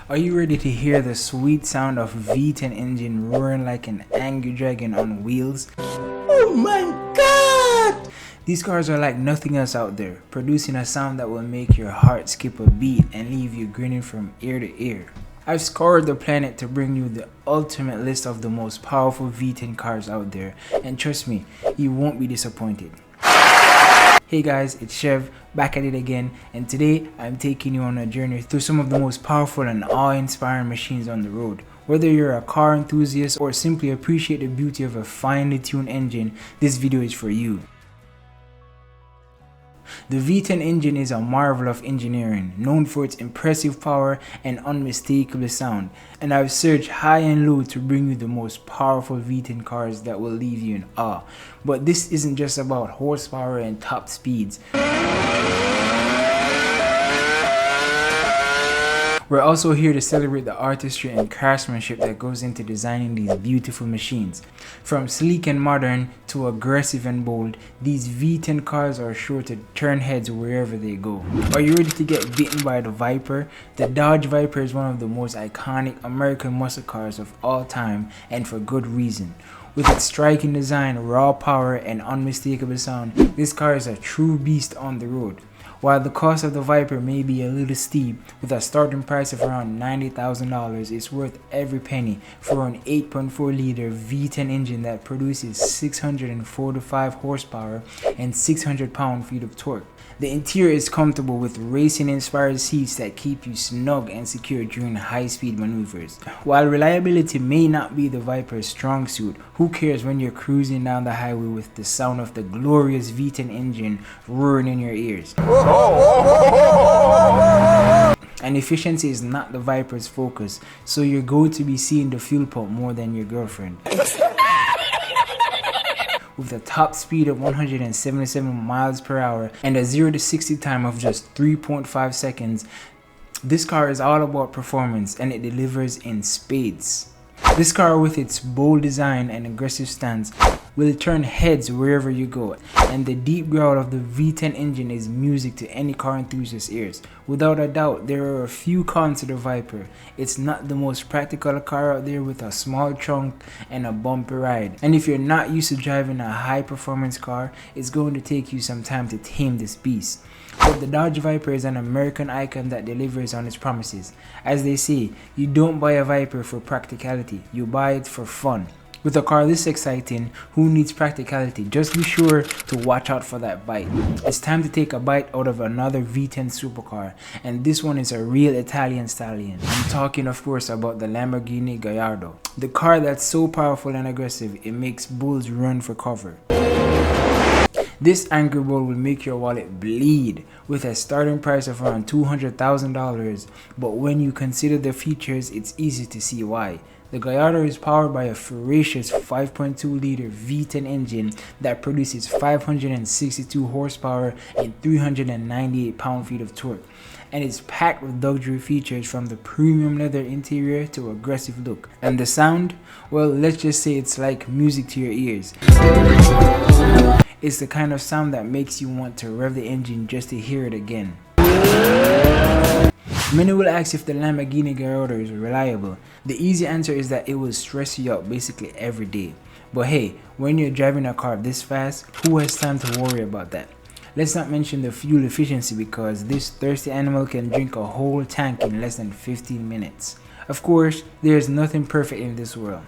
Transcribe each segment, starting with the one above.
Are you ready to hear the sweet sound of V10 engine roaring like an angry dragon on wheels? Oh my god! These cars are like nothing else out there, producing a sound that will make your heart skip a beat and leave you grinning from ear to ear. I've scoured the planet to bring you the ultimate list of the most powerful V10 cars out there, and trust me, you won't be disappointed. Hey guys, it's Chev, back at it again, and today I'm taking you on a journey through some of the most powerful and awe-inspiring machines on the road. Whether you're a car enthusiast or simply appreciate the beauty of a finely tuned engine, this video is for you. The V10 engine is a marvel of engineering, known for its impressive power and unmistakable sound, and I've searched high and low to bring you the most powerful V10 cars that will leave you in awe. But this isn't just about horsepower and top speeds. We're also here to celebrate the artistry and craftsmanship that goes into designing these beautiful machines. From sleek and modern to aggressive and bold, these V10 cars are sure to turn heads wherever they go. Are you ready to get bitten by the Viper? The Dodge Viper is one of the most iconic American muscle cars of all time, and for good reason. With its striking design, raw power, and unmistakable sound, this car is a true beast on the road. While the cost of the Viper may be a little steep, with a starting price of around $90,000, it's worth every penny for an 8.4 liter V10 engine that produces 645 horsepower and 600 pound-feet of torque. The interior is comfortable with racing-inspired seats that keep you snug and secure during high-speed maneuvers. While reliability may not be the Viper's strong suit, who cares when you're cruising down the highway with the sound of the glorious V10 engine roaring in your ears? And efficiency is not the Viper's focus, so you're going to be seeing the fuel pump more than your girlfriend. With a top speed of 177 miles per hour and a 0 to 60 time of just 3.5 seconds, this car is all about performance, and it delivers in spades. This car, with its bold design and aggressive stance, will turn heads wherever you go, and the deep growl of the V10 engine is music to any car enthusiast's ears. Without a doubt, there are a few cons to the Viper. It's not the most practical car out there, with a small trunk and a bumpy ride. And if you're not used to driving a high performance car, it's going to take you some time to tame this beast. But the Dodge Viper is an American icon that delivers on its promises. As they say, you don't buy a Viper for practicality, you buy it for fun. With a car this exciting, who needs practicality? Just be sure to watch out for that bite. It's time to take a bite out of another V10 supercar, and this one is a real Italian stallion. I'm talking, of course, about the Lamborghini Gallardo. The car that's so powerful and aggressive, it makes bulls run for cover. This angry bull will make your wallet bleed, with a starting price of around $200,000, but when you consider the features, it's easy to see why. The Gallardo is powered by a ferocious 5.2 liter V10 engine that produces 562 horsepower and 398 pound-feet of torque, and is packed with luxury features from the premium leather interior to aggressive look. And the sound? Well, let's just say it's like music to your ears. It's the kind of sound that makes you want to rev the engine just to hear it again. Many will ask if the Lamborghini Gallardo is reliable. The easy answer is that it will stress you out basically every day. But hey, when you're driving a car this fast, who has time to worry about that? Let's not mention the fuel efficiency, because this thirsty animal can drink a whole tank in less than 15 minutes. Of course, there's nothing perfect in this world.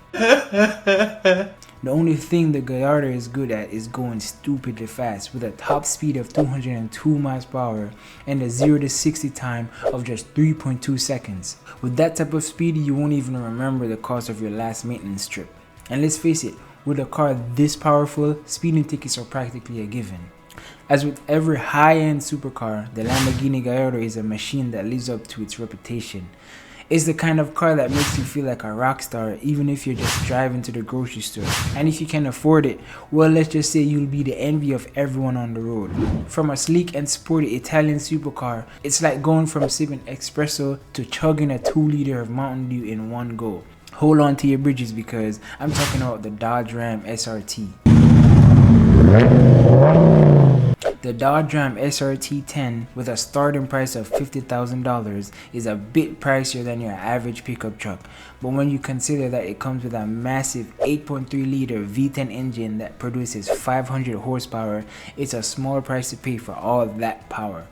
The only thing the Gallardo is good at is going stupidly fast, with a top speed of 202 miles per hour and a 0 to 60 time of just 3.2 seconds. With that type of speed, you won't even remember the cost of your last maintenance trip. And let's face it, with a car this powerful, speeding tickets are practically a given. As with every high-end supercar, the Lamborghini Gallardo is a machine that lives up to its reputation. It's the kind of car that makes you feel like a rock star, even if you're just driving to the grocery store. And if you can afford it, well, let's just say you'll be the envy of everyone on the road. From a sleek and sporty Italian supercar, it's like going from sipping espresso to chugging a 2 liter of Mountain Dew in one go. Hold on to your bridges, because I'm talking about the Dodge Ram SRT. The The Dodge Ram SRT-10 with a starting price of $50,000 is a bit pricier than your average pickup truck, but when you consider that it comes with a massive 8.3 liter V10 engine that produces 500 horsepower, it's a small price to pay for all that power.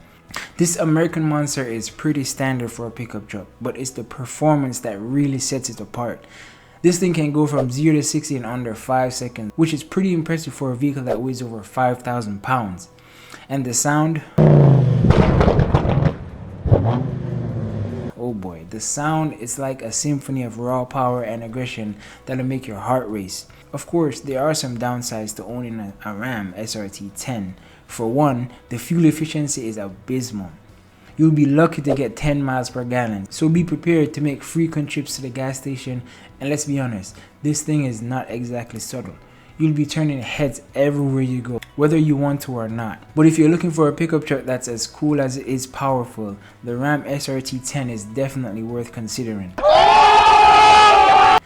This American monster is pretty standard for a pickup truck, but it's the performance that really sets it apart. This thing can go from 0 to 60 in under 5 seconds, which is pretty impressive for a vehicle that weighs over 5,000 pounds. And the sound, oh boy, the sound is like a symphony of raw power and aggression that'll make your heart race. Of course, there are some downsides to owning a Ram SRT-10. For one, the fuel efficiency is abysmal. You'll be lucky to get 10 miles per gallon, so be prepared to make frequent trips to the gas station, and let's be honest, this thing is not exactly subtle. You'll be turning heads everywhere you go, whether you want to or not. But if you're looking for a pickup truck that's as cool as it is powerful, the Ram SRT-10 is definitely worth considering.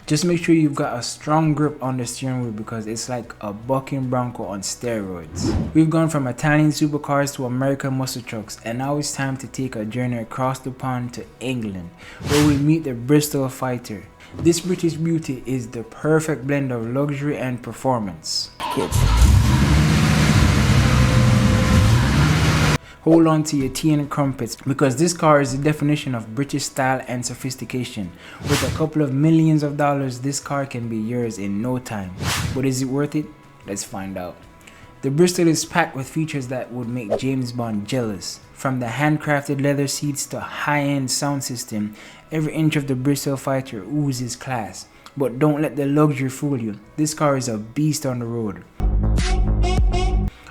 Just make sure you've got a strong grip on the steering wheel because it's like a bucking bronco on steroids. We've gone from Italian supercars to American muscle trucks, and now it's time to take a journey across the pond to England, where we meet the Bristol Fighter. This British beauty is the perfect blend of luxury and performance. Kids. Hold on to your tea and crumpets because this car is the definition of British style and sophistication. With a couple of millions of dollars, this car can be yours in no time. But is it worth it? Let's find out. The Bristol is packed with features that would make James Bond jealous. From the handcrafted leather seats to high-end sound system, every inch of the Bristol Fighter oozes class. But don't let the luxury fool you. This car is a beast on the road.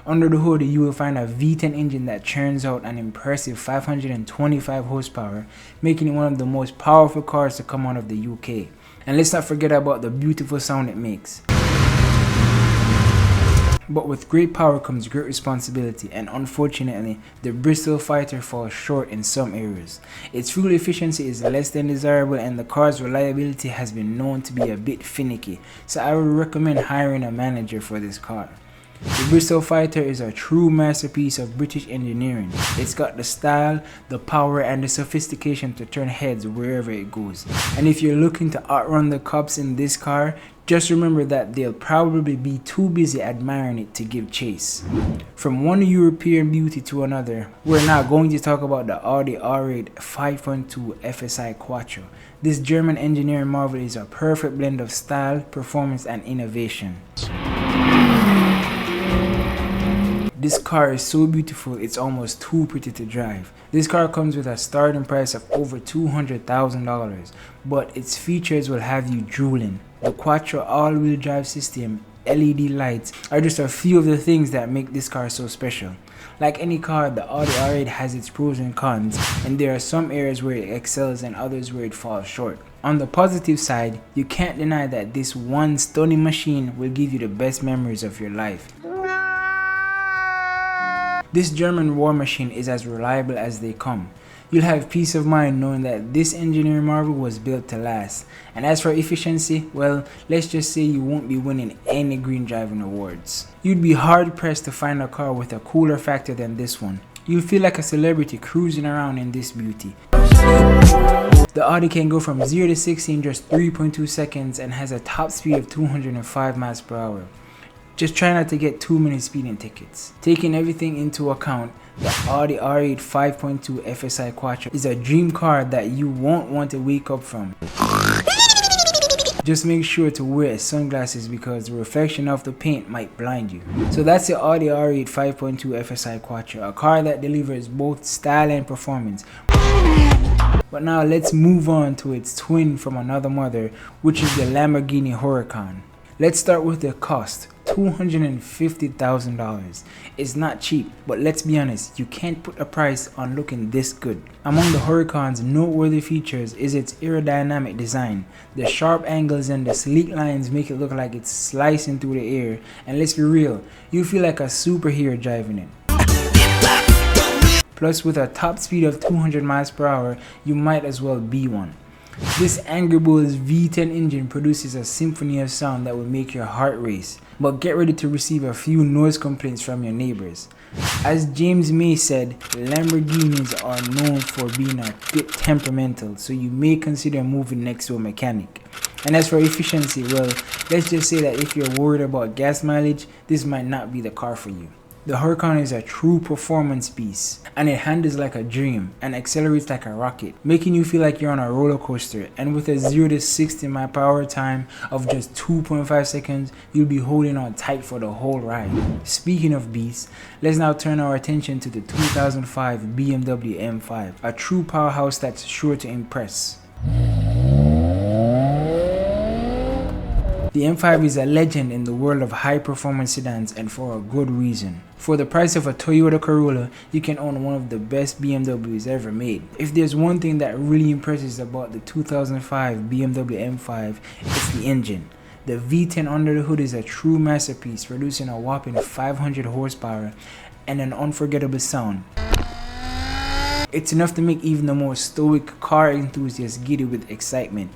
Under the hood, you will find a V10 engine that churns out an impressive 525 horsepower, making it one of the most powerful cars to come out of the UK. And let's not forget about the beautiful sound it makes. But with great power comes great responsibility, and unfortunately, the Bristol Fighter falls short in some areas. Its fuel efficiency is less than desirable, and the car's reliability has been known to be a bit finicky, so I would recommend hiring a manager for this car. The Bristol Fighter is a true masterpiece of British engineering. It's got the style, the power, and the sophistication to turn heads wherever it goes. And if you're looking to outrun the cops in this car, just remember that they'll probably be too busy admiring it to give chase. From one European beauty to another, we're now going to talk about the Audi R8 5.2 FSI Quattro. This German engineering marvel is a perfect blend of style, performance, and innovation. This car is so beautiful, it's almost too pretty to drive. This car comes with a starting price of over $200,000, but its features will have you drooling. The Quattro all-wheel drive system, LED lights are just a few of the things that make this car so special. Like any car, the Audi R8 has its pros and cons, and there are some areas where it excels and others where it falls short. On the positive side, you can't deny that this one stunning machine will give you the best memories of your life. This German war machine is as reliable as they come. You'll have peace of mind knowing that this engineering marvel was built to last. And as for efficiency, well, let's just say you won't be winning any green driving awards. You'd be hard pressed to find a car with a cooler factor than this one. You'll feel like a celebrity cruising around in this beauty. The Audi can go from 0 to 60 in just 3.2 seconds and has a top speed of 205 miles per hour. Just try not to get too many speeding tickets. Taking everything into account, the Audi R8 5.2 FSI Quattro is a dream car that you won't want to wake up from. Just make sure to wear sunglasses because the reflection of the paint might blind you. So that's the Audi R8 5.2 FSI Quattro, a car that delivers both style and performance. But now let's move on to its twin from another mother, which is the Lamborghini Huracan. Let's start with the cost. $250,000. It's not cheap, but let's be honest, you can't put a price on looking this good. Among the Huracan's noteworthy features is its aerodynamic design. The sharp angles and the sleek lines make it look like it's slicing through the air, and let's be real, you feel like a superhero driving it. Plus, with a top speed of 200 miles per hour, you might as well be one. This Angry Bull's V10 engine produces a symphony of sound that will make your heart race. But get ready to receive a few noise complaints from your neighbors. As James May said, Lamborghinis are known for being a bit temperamental, so you may consider moving next to a mechanic. And as for efficiency, well, let's just say that if you're worried about gas mileage, this might not be the car for you. The Huracan is a true performance beast, and it handles like a dream and accelerates like a rocket, making you feel like you're on a roller coaster. And with a 0 to 60 mph time of just 2.5 seconds, you'll be holding on tight for the whole ride. Speaking of beasts, let's now turn our attention to the 2005 BMW M5, a true powerhouse that's sure to impress. The M5 is a legend in the world of high-performance sedans, and for a good reason. For the price of a Toyota Corolla, you can own one of the best BMWs ever made. If there's one thing that really impresses about the 2005 BMW M5, it's the engine. The V-10 under the hood is a true masterpiece, producing a whopping 500 horsepower and an unforgettable sound. It's enough to make even the most stoic car enthusiast giddy with excitement.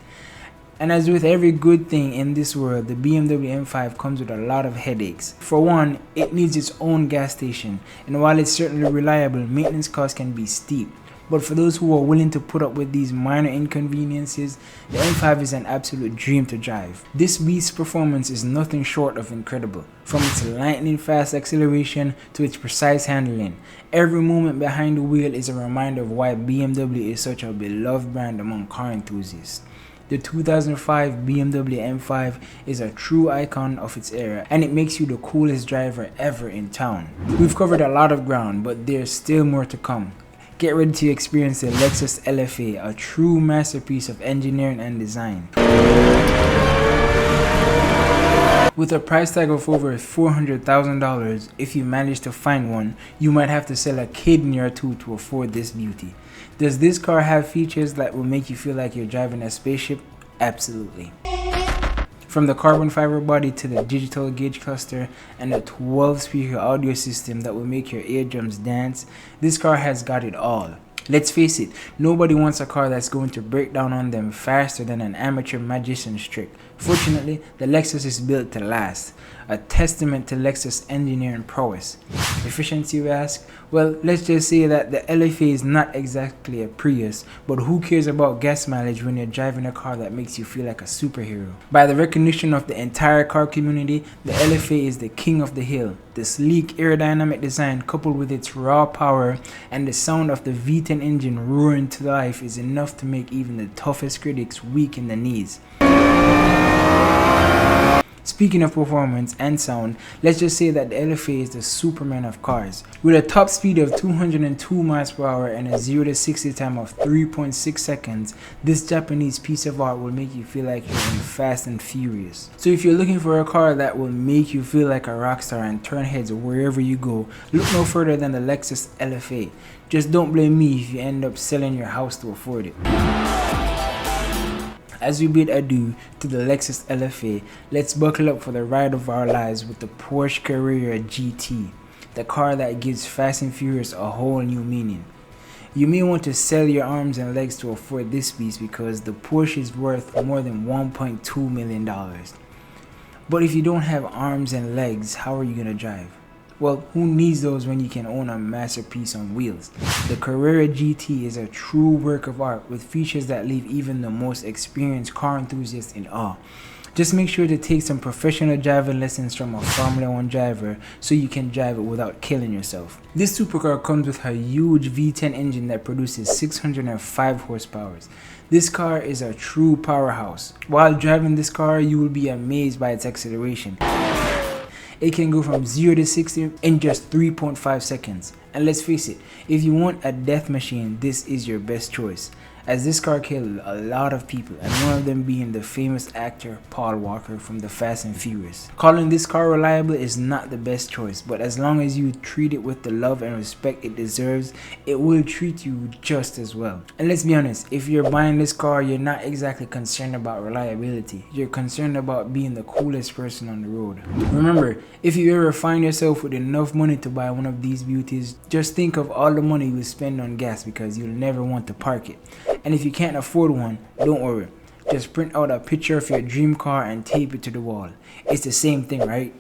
And as with every good thing in this world, the BMW M5 comes with a lot of headaches. For one, it needs its own gas station, and while it's certainly reliable, maintenance costs can be steep. But for those who are willing to put up with these minor inconveniences, the M5 is an absolute dream to drive. This beast's performance is nothing short of incredible. From its lightning fast acceleration to its precise handling, every moment behind the wheel is a reminder of why BMW is such a beloved brand among car enthusiasts. The 2005 BMW M5 is a true icon of its era, and it makes you the coolest driver ever in town. We've covered a lot of ground, but there's still more to come. Get ready to experience the Lexus LFA, a true masterpiece of engineering and design. With a price tag of over $400,000, if you manage to find one, you might have to sell a kidney or two to afford this beauty. Does this car have features that will make you feel like you're driving a spaceship? Absolutely. From the carbon fiber body to the digital gauge cluster and a 12-speaker audio system that will make your eardrums dance, this car has got it all. Let's face it, nobody wants a car that's going to break down on them faster than an amateur magician's trick. Fortunately, the Lexus is built to last, a testament to Lexus engineering prowess. Efficiency, you ask? Well, let's just say that the LFA is not exactly a Prius, but who cares about gas mileage when you're driving a car that makes you feel like a superhero? By the recognition of the entire car community, the LFA is the king of the hill. The sleek aerodynamic design coupled with its raw power and the sound of the V10 engine roaring to life is enough to make even the toughest critics weak in the knees. Speaking of performance and sound, let's just say that the LFA is the Superman of cars. With a top speed of 202 miles per hour and a 0 to 60 time of 3.6 seconds, this Japanese piece of art will make you feel like you're in Fast and Furious. So if you're looking for a car that will make you feel like a rock star and turn heads wherever you go, look no further than the Lexus LFA. Just don't blame me if you end up selling your house to afford it. As we bid adieu to the Lexus LFA, let's buckle up for the ride of our lives with the Porsche Carrera GT, the car that gives Fast and Furious a whole new meaning. You may want to sell your arms and legs to afford this beast because the Porsche is worth more than $1.2 million. But if you don't have arms and legs, how are you going to drive? Well, who needs those when you can own a masterpiece on wheels? The Carrera GT is a true work of art with features that leave even the most experienced car enthusiasts in awe. Just make sure to take some professional driving lessons from a Formula 1 driver so you can drive it without killing yourself. This supercar comes with a huge V10 engine that produces 605 horsepower. This car is a true powerhouse. While driving this car, you will be amazed by its acceleration. It can go from 0 to 60 in just 3.5 seconds. And let's face it, if you want a death machine, this is your best choice, as this car killed a lot of people, and one of them being the famous actor Paul Walker from the Fast and Furious. Calling this car reliable is not the best choice, but as long as you treat it with the love and respect it deserves, it will treat you just as well. And let's be honest, if you're buying this car, you're not exactly concerned about reliability. You're concerned about being the coolest person on the road. Remember, if you ever find yourself with enough money to buy one of these beauties, just think of all the money you spend on gas because you'll never want to park it. And if you can't afford one, don't worry. Just print out a picture of your dream car and tape it to the wall. It's the same thing, right?